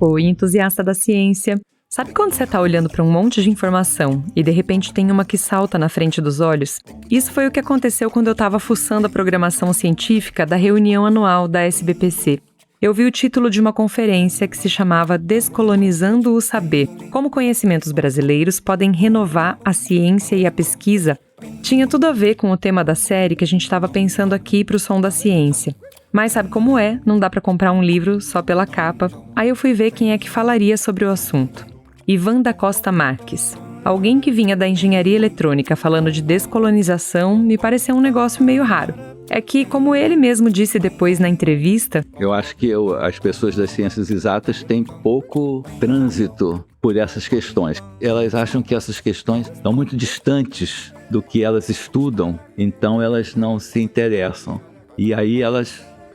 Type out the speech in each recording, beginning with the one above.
Oi, entusiasta da ciência. Sabe quando você está olhando para um monte de informação e de repente tem uma que salta na frente dos olhos? Isso foi o que aconteceu quando eu estava fuçando a programação científica da reunião anual da SBPC. Eu vi o título de uma conferência que se chamava Descolonizando o Saber, como conhecimentos brasileiros podem renovar a ciência e a pesquisa. Tinha tudo a ver com o tema da série que a gente estava pensando aqui para o Som da Ciência. Mas sabe como é? Não dá para comprar um livro só pela capa. Aí eu fui ver quem é que falaria sobre o assunto. Ivan da Costa Marques. Alguém que vinha da engenharia eletrônica falando de descolonização me pareceu um negócio meio raro. É que, como ele mesmo disse depois na entrevista... Eu acho que as pessoas das ciências exatas têm pouco trânsito por essas questões. Elas acham que essas questões estão muito distantes do que elas estudam, então elas não se interessam. E aí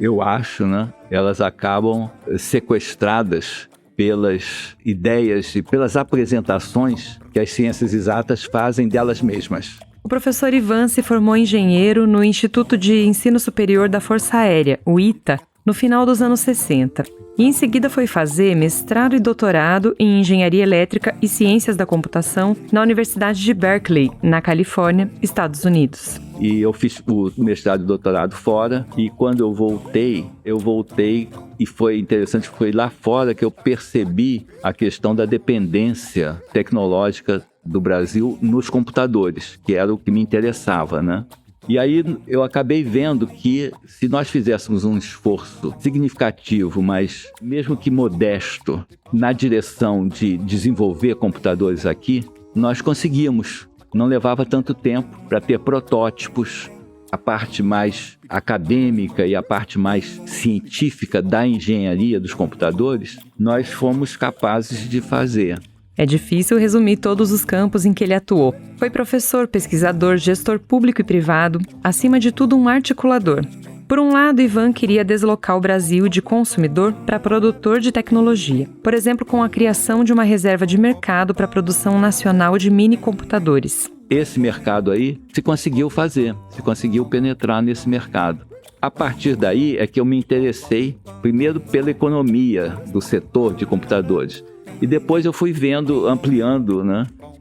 eu acho, elas acabam sequestradas pelas ideias e pelas apresentações que as ciências exatas fazem delas mesmas. O professor Ivan se formou engenheiro no Instituto de Ensino Superior da Força Aérea, o ITA, no final dos anos 60. E em seguida foi fazer mestrado e doutorado em Engenharia Elétrica e Ciências da Computação na Universidade de Berkeley, na Califórnia, Estados Unidos. E eu fiz o mestrado e doutorado fora, e quando eu voltei e foi interessante, foi lá fora que eu percebi a questão da dependência tecnológica do Brasil nos computadores, que era o que me interessava, E aí eu acabei vendo que se nós fizéssemos um esforço significativo, mas mesmo que modesto, na direção de desenvolver computadores aqui, nós conseguíamos. Não levava tanto tempo para ter protótipos. A parte mais acadêmica e a parte mais científica da engenharia dos computadores, nós fomos capazes de fazer. É difícil resumir todos os campos em que ele atuou. Foi professor, pesquisador, gestor público e privado, acima de tudo um articulador. Por um lado, Ivan queria deslocar o Brasil de consumidor para produtor de tecnologia, por exemplo, com a criação de uma reserva de mercado para a produção nacional de mini-computadores. Esse mercado aí se conseguiu fazer, se conseguiu penetrar nesse mercado. A partir daí é que eu me interessei, primeiro pela economia do setor de computadores. E depois eu fui vendo, ampliando,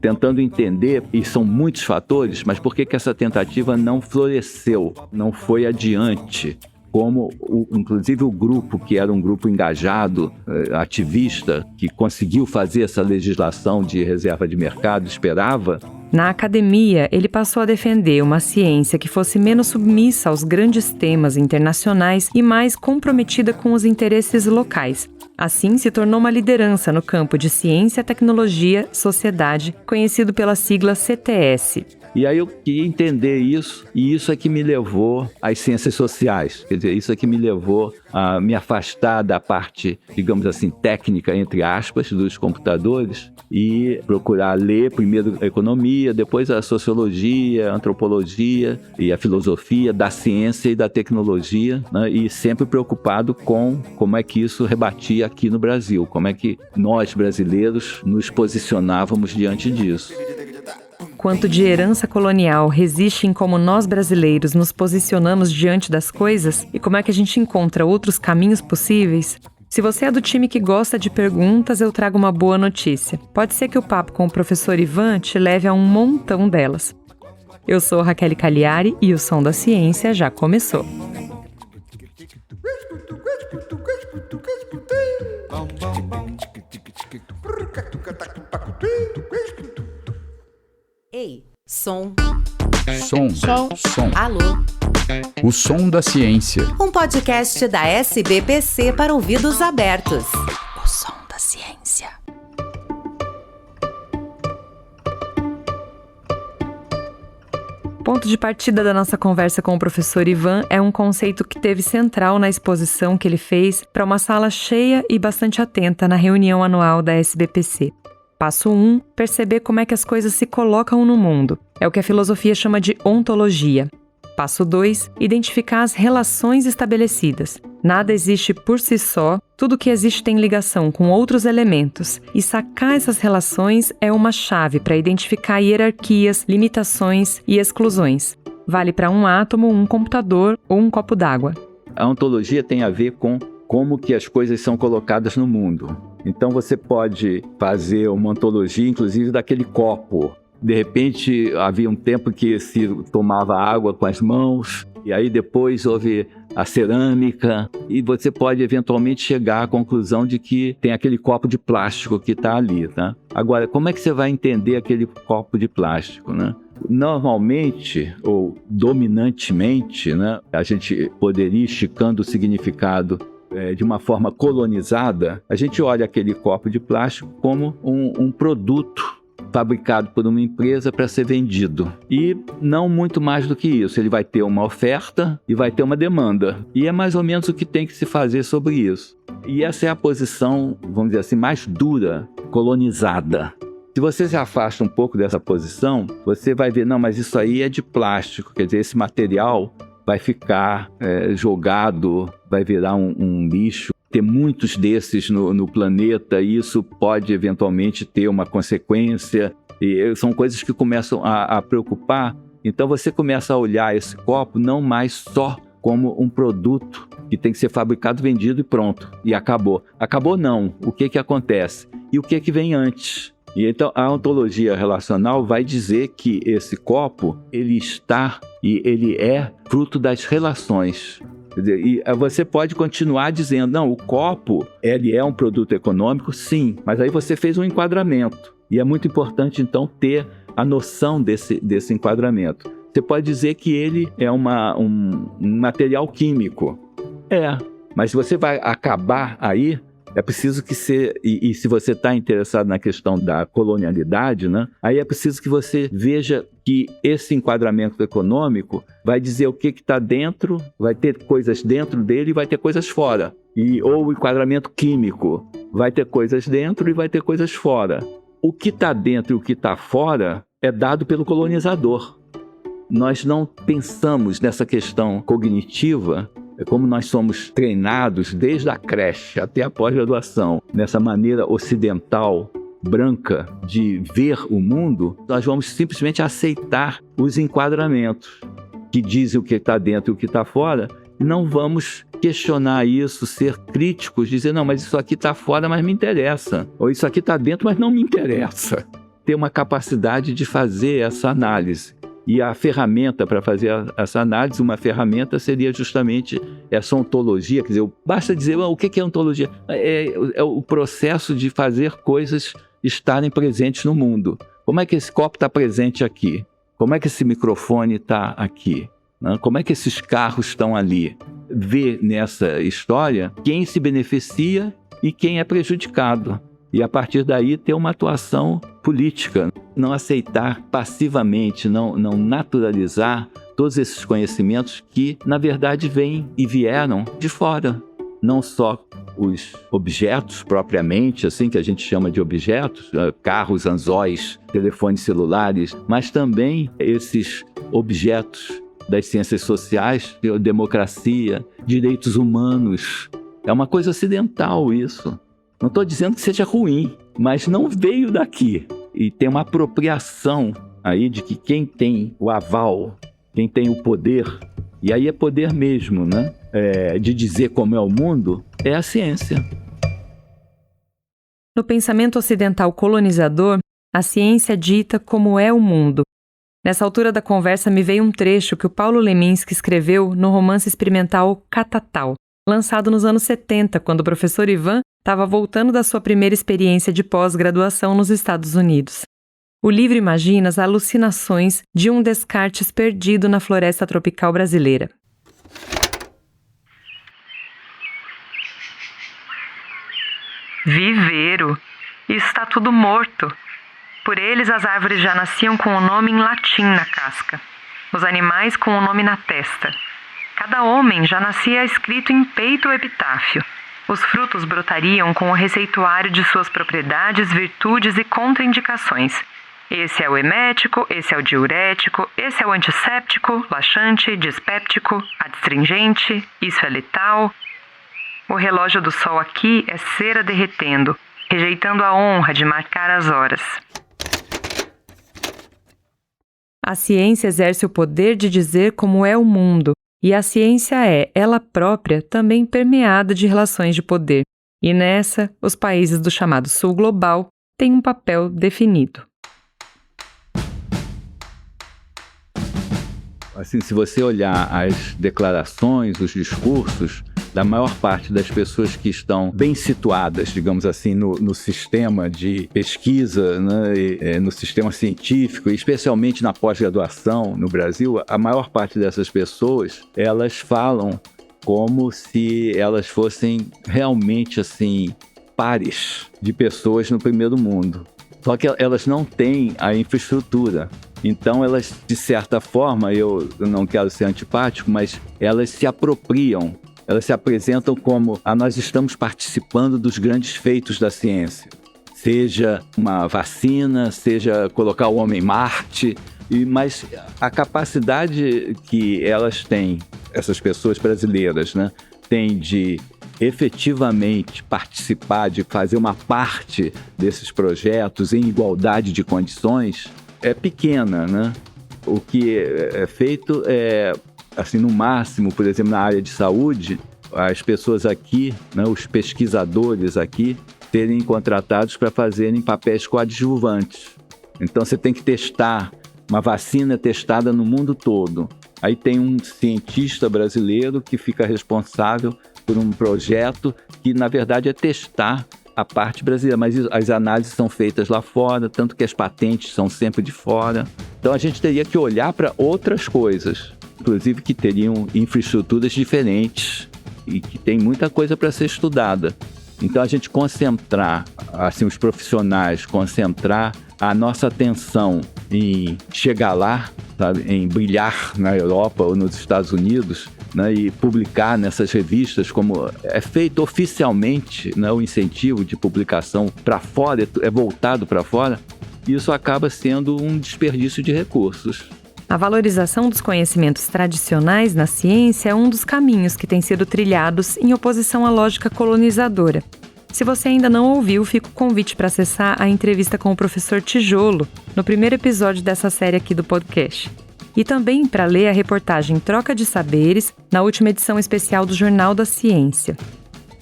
tentando entender, e são muitos fatores, mas por que essa tentativa não floresceu, não foi adiante, como inclusive o grupo, que era um grupo engajado, ativista, que conseguiu fazer essa legislação de reserva de mercado, esperava. Na academia, ele passou a defender uma ciência que fosse menos submissa aos grandes temas internacionais e mais comprometida com os interesses locais. Assim, se tornou uma liderança no campo de ciência, tecnologia, sociedade, conhecido pela sigla CTS. E aí eu queria entender isso, e isso é que me levou às ciências sociais. Quer dizer, isso é que me levou a me afastar da parte, digamos assim, técnica, entre aspas, dos computadores, e procurar ler primeiro a economia, depois a sociologia, a antropologia e a filosofia da ciência e da tecnologia, e sempre preocupado com como é que isso rebatia aqui no Brasil, como é que nós, brasileiros, nos posicionávamos diante disso. Quanto de herança colonial resiste em como nós brasileiros nos posicionamos diante das coisas e como é que a gente encontra outros caminhos possíveis? Se você é do time que gosta de perguntas, eu trago uma boa notícia. Pode ser que o papo com o professor Ivan te leve a um montão delas. Eu sou Raquel Cagliari e o Som da Ciência já começou. Ei, som. Som. Alô. O Som da Ciência. Um podcast da SBPC para ouvidos abertos. O Som da Ciência. Ponto de partida da nossa conversa com o professor Ivan é um conceito que teve central na exposição que ele fez para uma sala cheia e bastante atenta na reunião anual da SBPC. Passo 1, perceber como é que as coisas se colocam no mundo. É o que a filosofia chama de ontologia. Passo 2, identificar as relações estabelecidas. Nada existe por si só, tudo que existe tem ligação com outros elementos. E sacar essas relações é uma chave para identificar hierarquias, limitações e exclusões. Vale para um átomo, um computador ou um copo d'água. A ontologia tem a ver com como que as coisas são colocadas no mundo. Então você pode fazer uma ontologia, inclusive, daquele copo. De repente, havia um tempo que se tomava água com as mãos, e aí depois houve a cerâmica, e você pode eventualmente chegar à conclusão de que tem aquele copo de plástico que está ali, tá? Agora, como é que você vai entender aquele copo de plástico, né? Normalmente, ou dominantemente, né, a gente poderia ir esticando o significado de uma forma colonizada, a gente olha aquele copo de plástico como um produto fabricado por uma empresa para ser vendido. E não muito mais do que isso. Ele vai ter uma oferta e vai ter uma demanda. E é mais ou menos o que tem que se fazer sobre isso. E essa é a posição, vamos dizer assim, mais dura, colonizada. Se você se afasta um pouco dessa posição, você vai ver, não, mas isso aí é de plástico. Quer dizer, esse material vai ficar jogado, vai virar um lixo. Ter muitos desses no planeta, e isso pode eventualmente ter uma consequência, e são coisas que começam a preocupar. Então você começa a olhar esse copo não mais só como um produto que tem que ser fabricado, vendido e pronto, e acabou. Acabou não, o que acontece? E o que vem antes? E então a ontologia relacional vai dizer que esse copo, ele está e ele é fruto das relações. E você pode continuar dizendo, não, o copo, ele é um produto econômico, sim, mas aí você fez um enquadramento. E é muito importante, então, ter a noção desse enquadramento. Você pode dizer que ele é um material químico. Mas se você vai acabar aí, é preciso que e se você está interessado na questão da colonialidade, né, aí é preciso que você veja que esse enquadramento econômico vai dizer o que está dentro, vai ter coisas dentro dele e vai ter coisas fora. Ou o enquadramento químico, vai ter coisas dentro e vai ter coisas fora. O que está dentro e o que está fora é dado pelo colonizador. Nós não pensamos nessa questão cognitiva. Como nós somos treinados desde a creche até a pós-graduação, nessa maneira ocidental, branca, de ver o mundo, nós vamos simplesmente aceitar os enquadramentos que dizem o que está dentro e o que está fora, e não vamos questionar isso, ser críticos, dizer, não, mas isso aqui está fora, mas me interessa. Ou isso aqui está dentro, mas não me interessa. Ter uma capacidade de fazer essa análise. E a ferramenta para fazer essa análise, uma ferramenta seria justamente essa ontologia. Quer dizer, basta dizer, o que é ontologia? É o processo de fazer coisas estarem presentes no mundo. Como é que esse copo está presente aqui? Como é que esse microfone está aqui? Como é que esses carros estão ali? Ver nessa história quem se beneficia e quem é prejudicado. E a partir daí ter uma atuação política. Não aceitar passivamente, não naturalizar todos esses conhecimentos que, na verdade, vêm e vieram de fora. Não só os objetos propriamente, assim que a gente chama de objetos, carros, anzóis, telefones celulares, mas também esses objetos das ciências sociais, democracia, direitos humanos. É uma coisa ocidental isso. Não estou dizendo que seja ruim, mas não veio daqui. E tem uma apropriação aí de que quem tem o aval, quem tem o poder, e aí é poder mesmo, né? De dizer como é o mundo, é a ciência. No pensamento ocidental colonizador, a ciência dita como é o mundo. Nessa altura da conversa me veio um trecho que o Paulo Leminski escreveu no romance experimental Catatal, lançado nos anos 70, quando o professor Ivan estava voltando da sua primeira experiência de pós-graduação nos Estados Unidos. O livro imagina as alucinações de um Descartes perdido na floresta tropical brasileira. Viveiro! Está tudo morto. Por eles, as árvores já nasciam com o nome em latim na casca, os animais com o nome na testa. Cada homem já nascia escrito em peito o epitáfio. Os frutos brotariam com o receituário de suas propriedades, virtudes e contraindicações. Esse é o emético, esse é o diurético, esse é o antisséptico, laxante, dispéptico, adstringente, isso é letal. O relógio do sol aqui é cera derretendo, rejeitando a honra de marcar as horas. A ciência exerce o poder de dizer como é o mundo, e a ciência é, ela própria, também permeada de relações de poder. E nessa, os países do chamado Sul Global têm um papel definido. Assim, se você olhar as declarações, os discursos da maior parte das pessoas que estão bem situadas, digamos assim, no sistema de pesquisa, né, no sistema científico, especialmente na pós-graduação no Brasil, a maior parte dessas pessoas, elas falam como se elas fossem realmente, assim, pares de pessoas no primeiro mundo. Só que elas não têm a infraestrutura. Então, elas, de certa forma, eu não quero ser antipático, mas elas se apropriam, elas se apresentam como nós estamos participando dos grandes feitos da ciência. Seja uma vacina, seja colocar o homem em Marte, mas a capacidade que elas têm, essas pessoas brasileiras, né, têm de efetivamente participar, de fazer uma parte desses projetos em igualdade de condições, é pequena, né? O que é feito é, assim, no máximo, por exemplo, na área de saúde, as pessoas aqui, né, os pesquisadores aqui, serem contratados para fazerem papéis coadjuvantes. Então, você tem que testar, uma vacina testada no mundo todo. Aí tem um cientista brasileiro que fica responsável por um projeto que, na verdade, é testar a parte brasileira, mas as análises são feitas lá fora, tanto que as patentes são sempre de fora. Então a gente teria que olhar para outras coisas, inclusive que teriam infraestruturas diferentes e que tem muita coisa para ser estudada. Então a gente concentrar, assim, os profissionais, concentrar a nossa atenção em chegar lá, sabe, em brilhar na Europa ou nos Estados Unidos, né, e publicar nessas revistas, como é feito oficialmente, né, o incentivo de publicação para fora, é voltado para fora, isso acaba sendo um desperdício de recursos. A valorização dos conhecimentos tradicionais na ciência é um dos caminhos que têm sido trilhados em oposição à lógica colonizadora. Se você ainda não ouviu, fica o convite para acessar a entrevista com o professor Tijolo, no primeiro episódio dessa série aqui do podcast. E também para ler a reportagem Troca de Saberes, na última edição especial do Jornal da Ciência.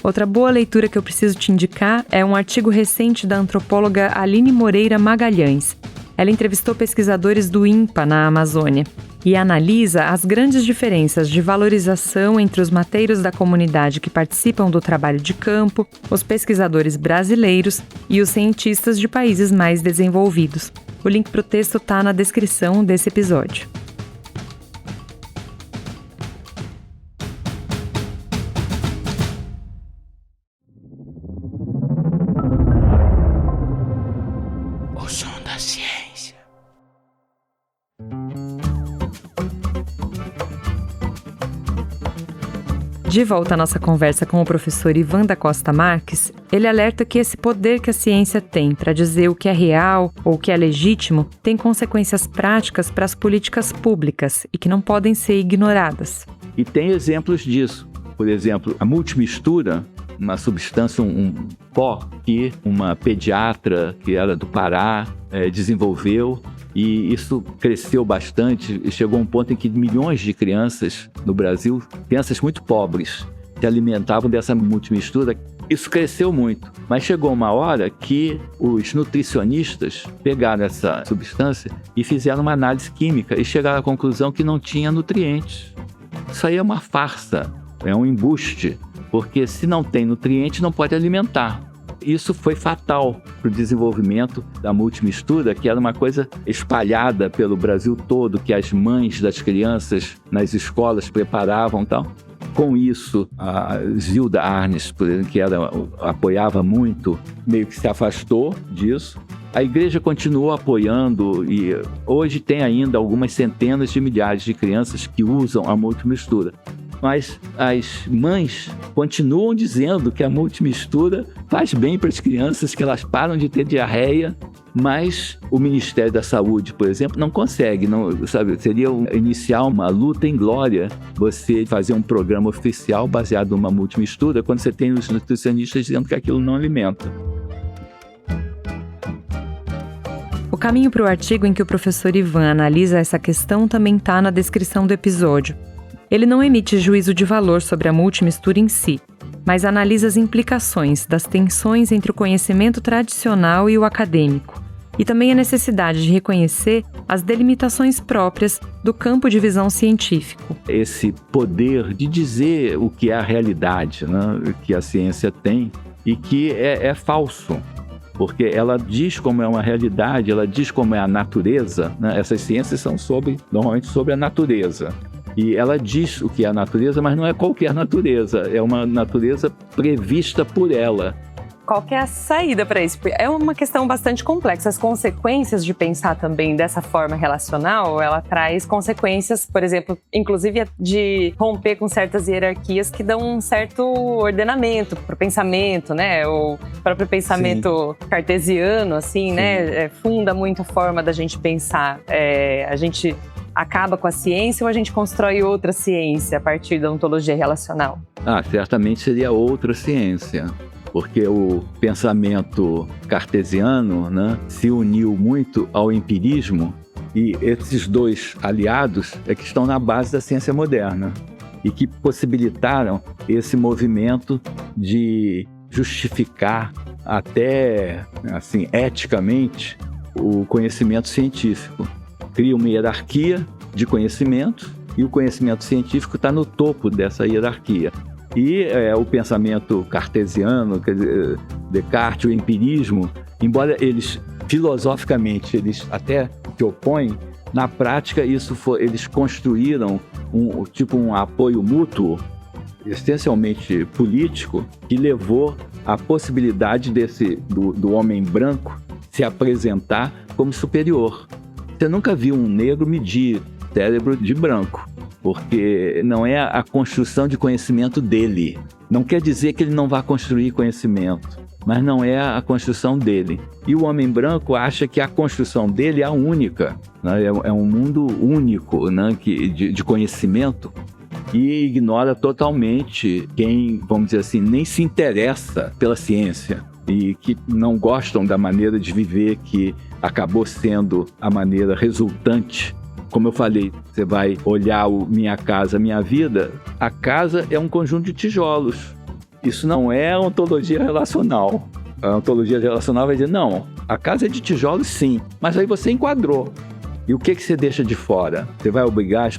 Outra boa leitura que eu preciso te indicar é um artigo recente da antropóloga Aline Moreira Magalhães. Ela entrevistou pesquisadores do INPA na Amazônia e analisa as grandes diferenças de valorização entre os mateiros da comunidade que participam do trabalho de campo, os pesquisadores brasileiros e os cientistas de países mais desenvolvidos. O link para o texto está na descrição desse episódio. O som da ciência. De volta à nossa conversa com o professor Ivan da Costa Marques, ele alerta que esse poder que a ciência tem para dizer o que é real ou o que é legítimo tem consequências práticas para as políticas públicas e que não podem ser ignoradas. E tem exemplos disso. Por exemplo, a multimistura, uma substância, um pó que uma pediatra que era do Pará desenvolveu, e isso cresceu bastante e chegou a um ponto em que milhões de crianças no Brasil, crianças muito pobres, se alimentavam dessa multimistura. Isso cresceu muito, mas chegou uma hora que os nutricionistas pegaram essa substância e fizeram uma análise química e chegaram à conclusão que não tinha nutrientes. Isso aí é uma farsa, é um embuste, porque se não tem nutriente não pode alimentar. Isso foi fatal para o desenvolvimento da multimistura, que era uma coisa espalhada pelo Brasil todo, que as mães das crianças nas escolas preparavam e tal. Com isso, a Zilda Arnes, por exemplo, que apoiava muito, meio que se afastou disso. A igreja continuou apoiando e hoje tem ainda algumas centenas de milhares de crianças que usam a multimistura. Mas as mães continuam dizendo que a multimistura faz bem para as crianças, que elas param de ter diarreia, mas o Ministério da Saúde, por exemplo, não consegue, seria iniciar uma luta em glória você fazer um programa oficial baseado numa multimistura quando você tem os nutricionistas dizendo que aquilo não alimenta. O caminho para o artigo em que o professor Ivan analisa essa questão também está na descrição do episódio. Ele não emite juízo de valor sobre a multimistura em si. mas analisa as implicações das tensões entre o conhecimento tradicional e o acadêmico, e também a necessidade de reconhecer as delimitações próprias do campo de visão científico. Esse poder de dizer o que é a realidade, né, que a ciência tem e que é falso, porque ela diz como é uma realidade, ela diz como é a natureza, né? Essas ciências são normalmente sobre a natureza. E ela diz o que é a natureza, mas não é qualquer natureza, é uma natureza prevista por ela. Qual que é a saída para isso? É uma questão bastante complexa. As consequências de pensar também dessa forma relacional, ela traz consequências, por exemplo, inclusive de romper com certas hierarquias que dão um certo ordenamento para o pensamento, né? O próprio pensamento cartesiano, assim, né? Funda muito a forma da gente pensar. A gente acaba com a ciência ou a gente constrói outra ciência a partir da ontologia relacional? Certamente seria outra ciência. Porque o pensamento cartesiano, né, se uniu muito ao empirismo, e esses dois aliados é que estão na base da ciência moderna e que possibilitaram esse movimento de justificar até, assim, eticamente, o conhecimento científico. Cria uma hierarquia de conhecimento e o conhecimento científico está no topo dessa hierarquia. E o pensamento cartesiano, quer dizer, Descartes, o empirismo, embora eles, filosoficamente, eles até se opõem, na prática eles construíram um apoio mútuo, essencialmente político, que levou à possibilidade do homem branco se apresentar como superior. Você nunca viu um negro medir cérebro de branco, porque não é a construção de conhecimento dele. Não quer dizer que ele não vá construir conhecimento, mas não é a construção dele. E o homem branco acha que a construção dele é a única, né? É um mundo único, né? de conhecimento, e ignora totalmente quem, vamos dizer assim, nem se interessa pela ciência e que não gostam da maneira de viver que acabou sendo a maneira resultante. Como eu falei, você vai olhar Minha Casa, Minha Vida, a casa é um conjunto de tijolos. Isso não é ontologia relacional. A ontologia relacional vai dizer, não, a casa é de tijolos sim, mas aí você enquadrou. E o que você deixa de fora? Você vai obrigar,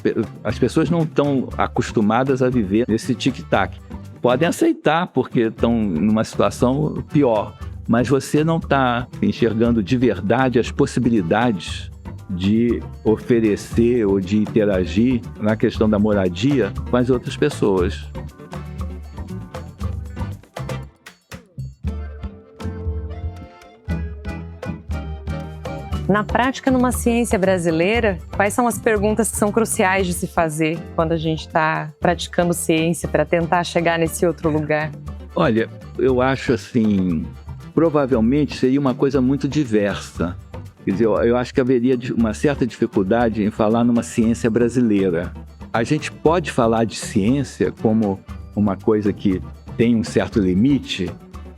as pessoas não estão acostumadas a viver nesse tic-tac. Podem aceitar porque estão numa situação pior, mas você não está enxergando de verdade as possibilidades de oferecer ou de interagir na questão da moradia com as outras pessoas. Na prática, numa ciência brasileira, quais são as perguntas que são cruciais de se fazer quando a gente está praticando ciência para tentar chegar nesse outro lugar? Olha, eu acho assim, provavelmente seria uma coisa muito diversa. Quer dizer, eu acho que haveria uma certa dificuldade em falar numa ciência brasileira. A gente pode falar de ciência como uma coisa que tem um certo limite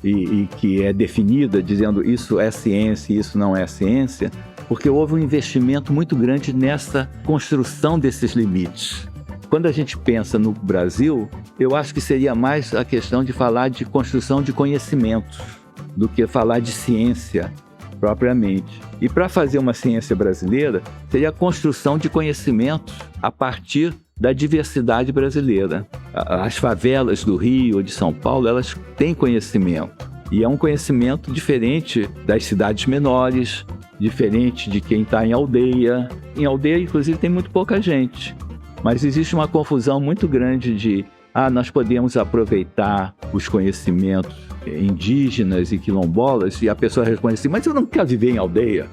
e que é definida dizendo isso é ciência e isso não é ciência, porque houve um investimento muito grande nessa construção desses limites. Quando a gente pensa no Brasil, eu acho que seria mais a questão de falar de construção de conhecimentos do que falar de ciência propriamente. E para fazer uma ciência brasileira, seria a construção de conhecimentos a partir da diversidade brasileira. As favelas do Rio ou de São Paulo, elas têm conhecimento. E é um conhecimento diferente das cidades menores, diferente de quem está em aldeia. Em aldeia, inclusive, tem muito pouca gente. Mas existe uma confusão muito grande de nós podemos aproveitar os conhecimentos indígenas e quilombolas, e a pessoa responde assim, mas eu não quero viver em aldeia.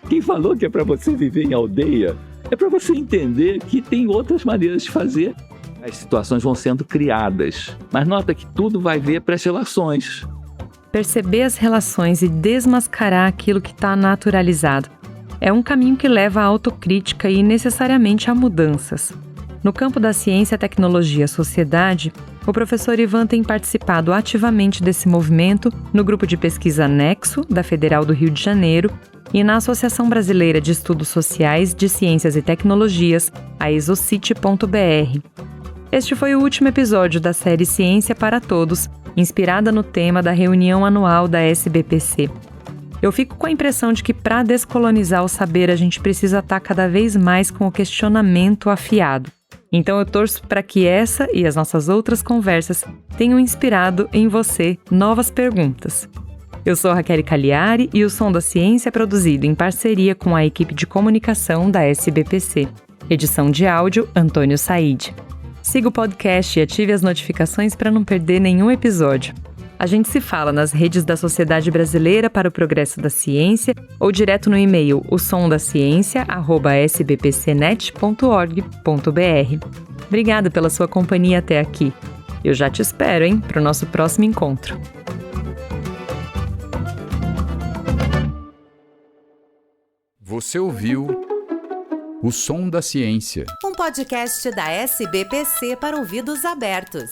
Quem falou que é para você viver em aldeia? É para você entender que tem outras maneiras de fazer. As situações vão sendo criadas, mas nota que tudo vai ver para as relações. Perceber as relações e desmascarar aquilo que está naturalizado é um caminho que leva à autocrítica e necessariamente a mudanças. No campo da ciência, tecnologia e sociedade, o professor Ivan tem participado ativamente desse movimento no grupo de pesquisa Nexo, da Federal do Rio de Janeiro, e na Associação Brasileira de Estudos Sociais de Ciências e Tecnologias, a Exocit.br. Este foi o último episódio da série Ciência para Todos, inspirada no tema da reunião anual da SBPC. Eu fico com a impressão de que para descolonizar o saber a gente precisa estar cada vez mais com o questionamento afiado. Então eu torço para que essa e as nossas outras conversas tenham inspirado em você novas perguntas. Eu sou Raquel Cagliari e o Som da Ciência é produzido em parceria com a equipe de comunicação da SBPC. Edição de áudio, Antônio Said. Siga o podcast e ative as notificações para não perder nenhum episódio. A gente se fala nas redes da Sociedade Brasileira para o Progresso da Ciência ou direto no e-mail osondaciencia@sbpcnet.org.br. Obrigada pela sua companhia até aqui. Eu já te espero, para o nosso próximo encontro. Você ouviu O Som da Ciência. Um podcast da SBPC para ouvidos abertos.